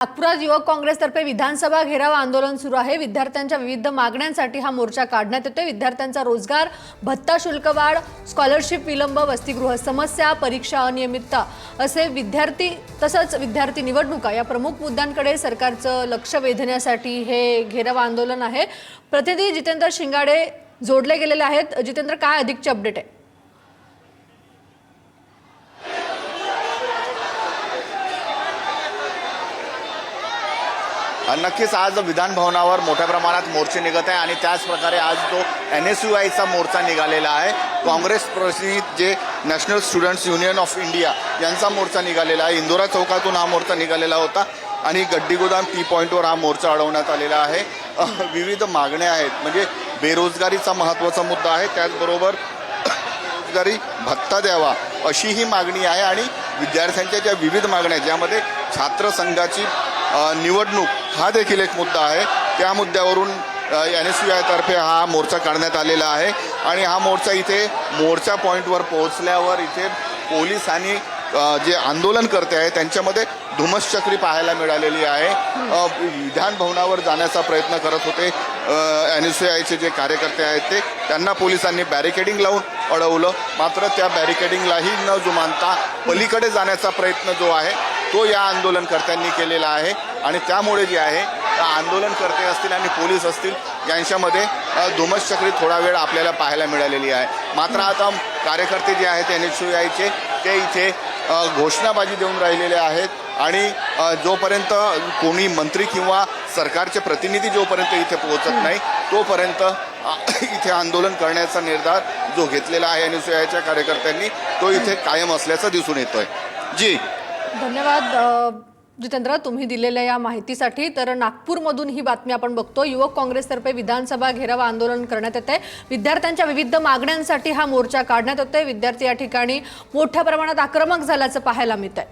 नागपुरात युवक काँग्रेसतर्फे विधानसभा घेराव आंदोलन सुरू आहे। विद्यार्थ्यांच्या विविध मागण्यांसाठी हा मोर्चा काढण्यात येतोय। विद्यार्थ्यांचा रोजगार, भत्ता, शुल्क वाढ, स्कॉलरशिप विलंब, वसतिगृह समस्या, परीक्षा अनियमितता असे विद्यार्थी निवडणुका या प्रमुख मुद्द्यांकडे सरकारचं लक्ष वेधण्यासाठी हे घेराव आंदोलन आहे। प्रतिनिधी जितेंद्र शिंगाडे जोडले गेलेले आहेत। जितेंद्र, काय अधिकची अपडेट आहे? नक्कीच आज विधान भवनावर मोठ्या प्रमाणात मोर्चे निघत आहे आणि त्याच प्रकारे आज तो NSUIचा मोर्चा निघालेला आहे। काँग्रेस प्रतिनिधी जे national students union of India यांचा मोर्चा निघालेला आहे। इंदोरा चौकातून हा मोर्चा निघालेला होता आणि गड्डीगोदाम टी पॉईंटवर हा मोर्चा अडवण्यात आलेला आहे। विविध मागण्या आहेत, म्हणजे बेरोजगारीचा महत्त्वाचा मुद्दा आहे, त्याचबरोबर बेरोजगारी भत्ता द्यावा अशी ही मागणी आहे आणि विद्यार्थ्यांच्या ज्या विविध मागण्या आहेत ज्यामध्ये छात्र संघाची निवडणूक हा देखील एक मुद्दा आहे। त्या मुद्द्यावरून NSUI तर्फे हा मोर्चा काढण्यात आलेला आहे आणि हा मोर्चा इथे मोर्चा पॉईंटवर पोहोचल्यावर इथे पोलिसांनी जे आंदोलनकर्ते आहेत त्यांच्यामध्ये धुमश्चक्री पाहायला मिळालेली आहे। विधान भवनावर जाण्याचा प्रयत्न करत होते NSUIचे जे कार्यकर्ते आहेत त्यांना पोलिसांनी बॅरिकेडिंग लावून अडवलं, मात्र त्या बॅरिकेडिंगलाही न जुमानता पलीकडे जाण्याचा प्रयत्न जो आहे तो या आंदोलनकर्त्यांनी केलेला आहे आणि त्यामुळे जे आहे आंदोलनकर्ते असतील आणि पोलीस असतील यांच्यामध्ये धुमश्चक्री थोडा वेळ आपल्याला पाहायला मिळालेली आहे। मात्र आता कार्यकर्ते जे आहेत NSUIचे ते इथे घोषणाबाजी देऊन राहिलेले आहेत आणि जोपर्यंत कोणी मंत्री किंवा सरकारचे प्रतिनिधी जोपर्यंत इथे पोहोचत नाही तोपर्यंत इथे आंदोलन करण्याचा निर्धार जो घेतलेला आहे NSUIच्या कार्यकर्त्यांनी तो इथे कायम असल्याचं दिसून येतोय। जी धन्यवाद जितेंद्र, तुम्ही दिलेल्या या माहितीसाठी। तर नागपूरमधून ही बातमी आपण बघतो। युवक काँग्रेसतर्फे विधानसभा घेराव आंदोलन करण्यात येते। विद्यार्थ्यांच्या विविध मागण्यांसाठी हा मोर्चा काढण्यात येतोय। विद्यार्थी या ठिकाणी मोठ्या प्रमाणात आक्रमक झाल्याचं पाहायला मिळतंय।